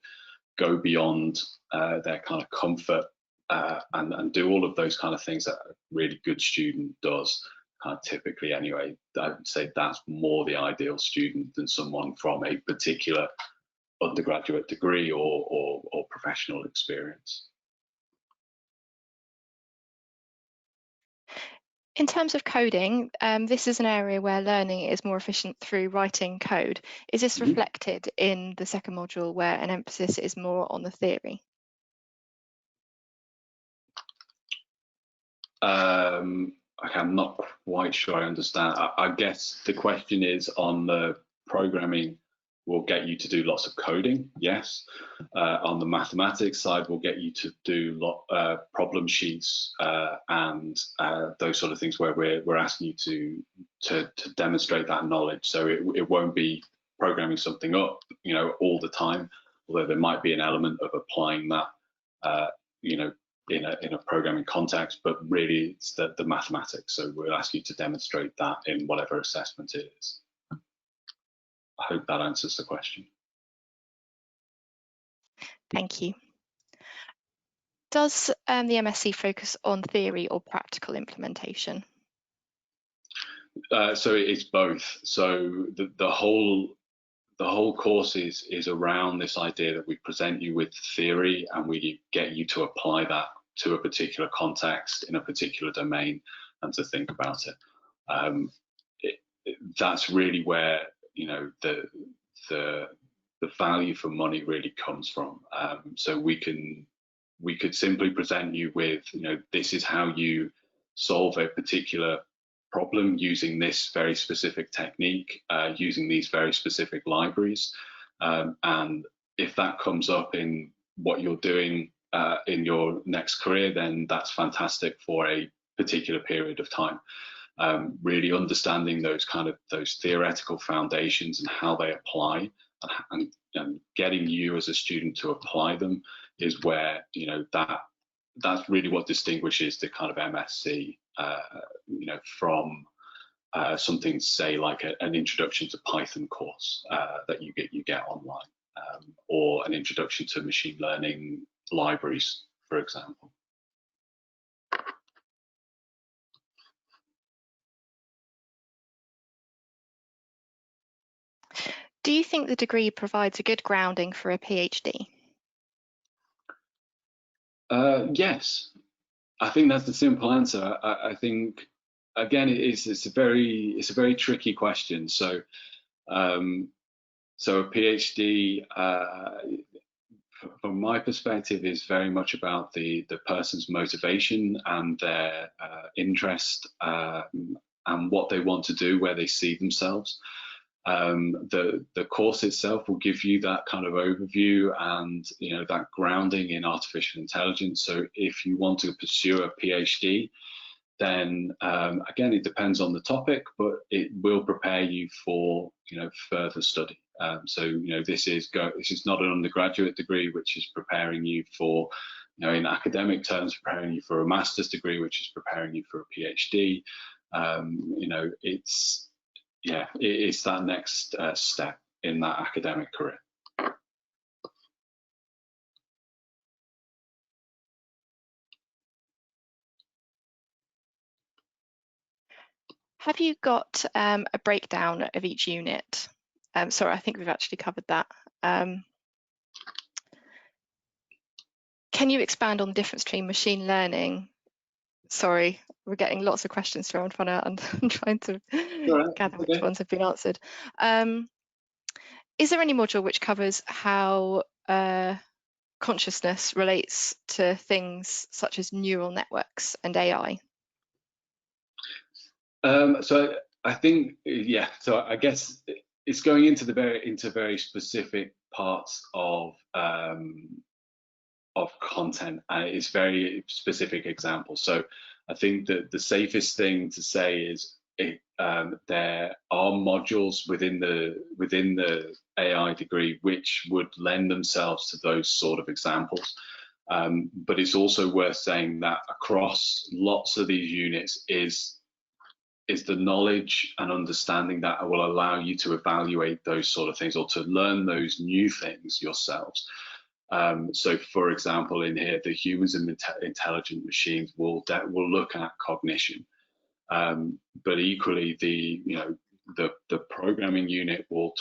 go beyond their kind of comfort and do all of those kind of things that a really good student does, typically anyway. I would say that's more the ideal student than someone from a particular undergraduate degree or professional experience. In terms of coding, this is an area where learning is more efficient through writing code. Is this reflected in the second module where an emphasis is more on the theory? I'm not quite sure I understand. I guess the question is on the programming will get you to do lots of coding, yes. On the mathematics side, we'll get you to do problem sheets and those sort of things where we're asking you to demonstrate that knowledge. So it won't be programming something up, you know, all the time, although there might be an element of applying that, you know, in a programming context, but really it's the mathematics. So we'll ask you to demonstrate that in whatever assessment it is. I hope that answers the question. Thank you. Does the MSc focus on theory or practical implementation? So it's both. So the whole course is around this idea that we present you with theory and we get you to apply that to a particular context in a particular domain and to think about it. That's really where, you know, the value for money really comes from. So we could simply present you with, you know, this is how you solve a particular problem using this very specific technique, using these very specific libraries. And if that comes up in what you're doing in your next career, then that's fantastic for a particular period of time. Really understanding those theoretical foundations and how they apply, and getting you as a student to apply them is where, you know, that's really what distinguishes the kind of MSc, you know, from something, say, like an introduction to Python course that you get online, or an introduction to machine learning libraries, for example. Do you think the degree provides a good grounding for a PhD? Yes, I think that's the simple answer. I think, again, it's a very tricky question. So, so a PhD, from my perspective, is very much about the person's motivation and their interest and what they want to do, where they see themselves. The course itself will give you that kind of overview and, you know, that grounding in artificial intelligence. So if you want to pursue a PhD, then again, it depends on the topic, but it will prepare you for, further study. So, this is not an undergraduate degree, which is preparing you for, in academic terms, preparing you for a master's degree, which is preparing you for a PhD. It's that next step in that academic career. Have you got a breakdown of each unit? Sorry, I think we've actually covered that. Can you expand on the difference between machine learning? Sorry, we're getting lots of questions through. I'm trying to gather which ones have been answered. Is there any module which covers how consciousness relates to things such as neural networks and AI? So I think, so I guess it's going into very specific parts of content, and it's very specific examples. So I think that the safest thing to say is there are modules within the AI degree which would lend themselves to those sort of examples. But it's also worth saying that across lots of these units is the knowledge and understanding that will allow you to evaluate those sort of things or to learn those new things yourselves. So, for example, in here, the humans and intelligent machines will look at cognition, but equally the programming unit will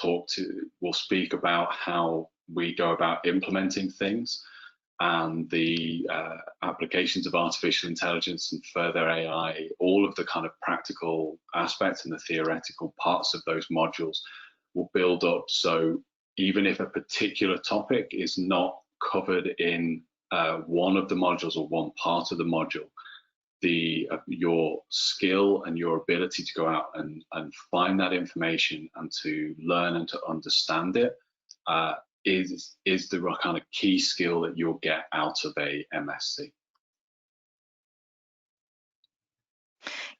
speak about how we go about implementing things, and the applications of artificial intelligence and further AI, all of the kind of practical aspects and the theoretical parts of those modules will build up. So even if a particular topic is not covered in one of the modules or one part of the module, your skill and your ability to go out and find that information and to learn and to understand it is the kind of key skill that you'll get out of a MSc.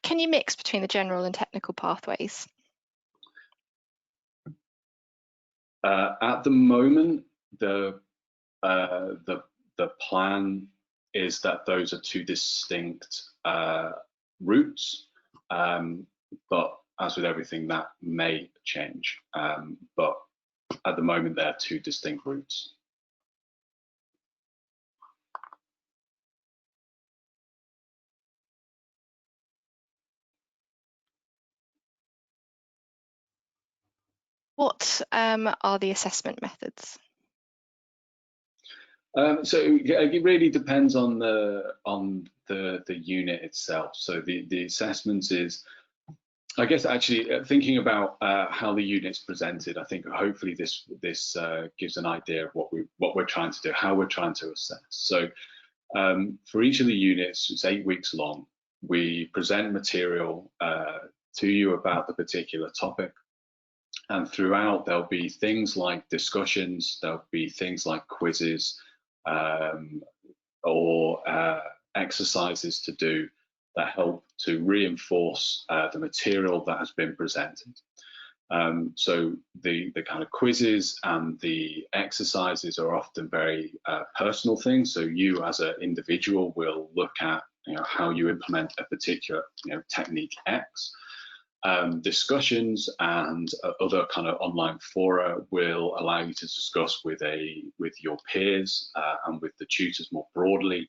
Can you mix between the general and technical pathways? At the moment, the plan is that those are two distinct routes, but as with everything, that may change. But at the moment, there are two distinct routes. What are the assessment methods? So it really depends on the unit itself. So the assessments is, I guess, actually thinking about how the unit's presented. I think hopefully this gives an idea of what we're trying to do, how we're trying to assess. So for each of the units, it's 8 weeks long. We present material to you about the particular topic, and throughout there'll be things like discussions, there'll be things like quizzes or exercises to do that help to reinforce the material that has been presented. So the kind of quizzes and the exercises are often very personal things. So you as an individual will look at how you implement a particular technique X. Discussions and other kind of online fora will allow you to discuss with your peers and with the tutors more broadly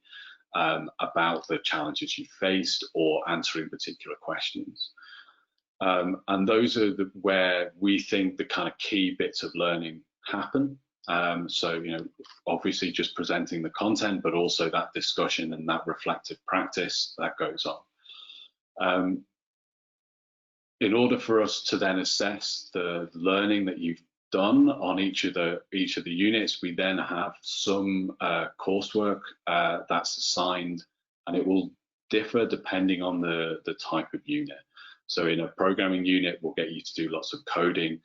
about the challenges you faced or answering particular questions. And those are where we think the kind of key bits of learning happen. So, obviously just presenting the content, but also that discussion and that reflective practice that goes on. In order for us to then assess the learning that you've done on each of the units, we then have some coursework that's assigned, and it will differ depending on the type of unit. So in a programming unit, we'll get you to do lots of coding.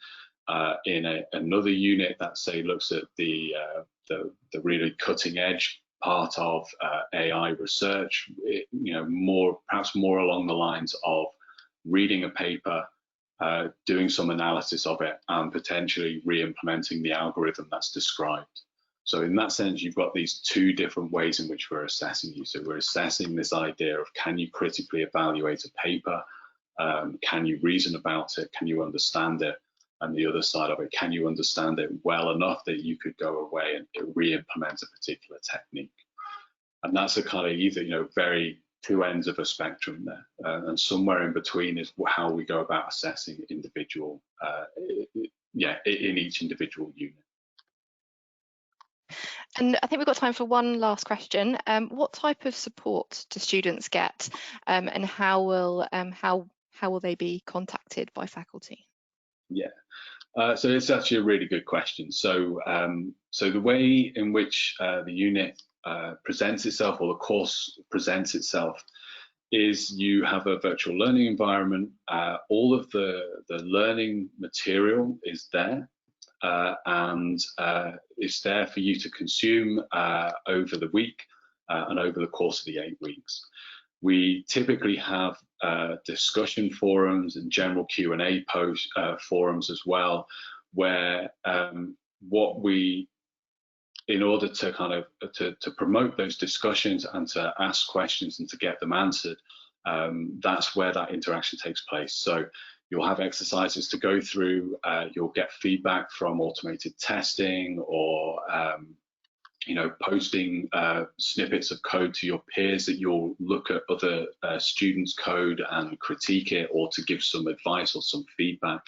In another unit that, say, looks at the really cutting edge part of AI research, perhaps more along the lines of reading a paper, doing some analysis of it, and potentially re-implementing the algorithm that's described. So in that sense, you've got these two different ways in which we're assessing you. So we're assessing this idea of, can you critically evaluate a paper? Can you reason about it? Can you understand it? And the other side of it, can you understand it well enough that you could go away and re-implement a particular technique? And that's a kind of either, very two ends of a spectrum there. And somewhere in between is how we go about assessing individual, in each individual unit. And I think we've got time for one last question. What type of support do students get, and how will they be contacted by faculty? Yeah, so it's actually a really good question. So, so the way in which the unit presents itself, or the course presents itself, is you have a virtual learning environment. All of the learning material is there. And it's there for you to consume over the week and over the course of the 8 weeks. We typically have discussion forums and general Q&A forums as well, where in order to kind of to promote those discussions and to ask questions and to get them answered, that's where that interaction takes place. So you'll have exercises to go through, you'll get feedback from automated testing, or posting snippets of code to your peers that you'll look at other students' code and critique it, or to give some advice or some feedback.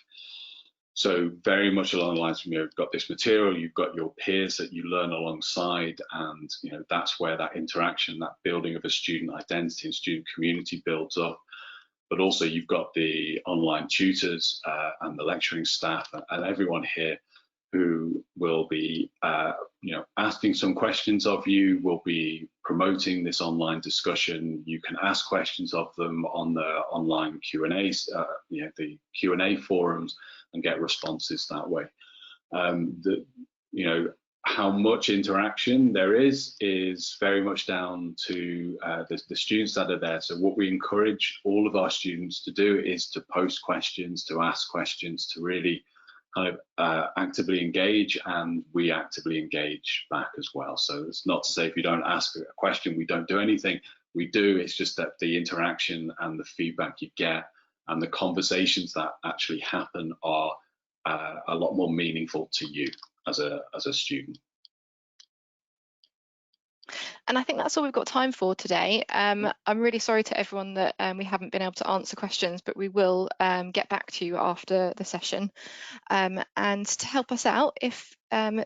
So very much along the lines of, you've got this material, you've got your peers that you learn alongside, and that's where that interaction, that building of a student identity and student community builds up. But also you've got the online tutors and the lecturing staff and everyone here who will be asking some questions of you, will be promoting this online discussion. You can ask questions of them on the online Q&As, the Q&A forums, and get responses that way. How much interaction there is very much down to the students that are there. So what we encourage all of our students to do is to post questions, to ask questions, to really kind of actively engage, and we actively engage back as well. So it's not to say if you don't ask a question, we don't do anything. We do, it's just that the interaction and the feedback you get and the conversations that actually happen are a lot more meaningful to you as a student. And I think that's all we've got time for today. I'm really sorry to everyone that we haven't been able to answer questions, but we will get back to you after the session. And to help us out, if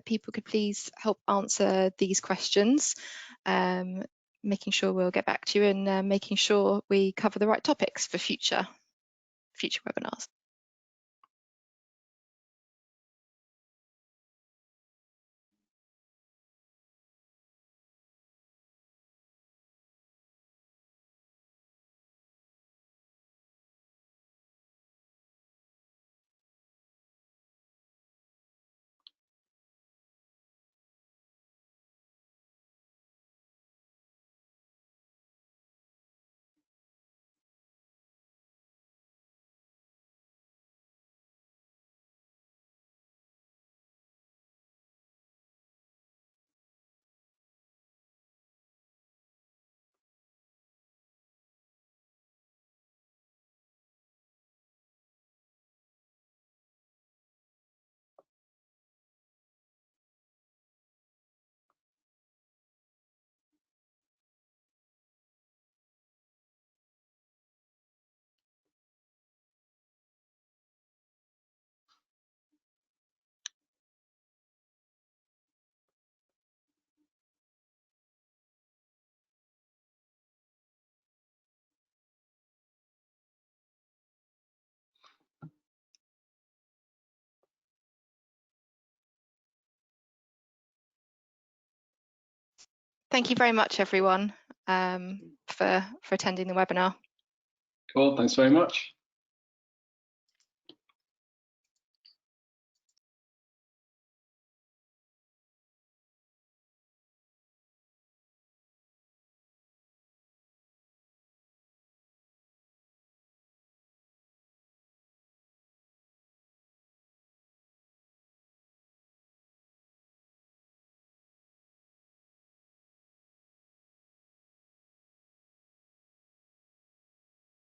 people could please help answer these questions, making sure we'll get back to you, and making sure we cover the right topics for future webinars. Thank you very much, everyone, for attending the webinar. Cool, thanks very much.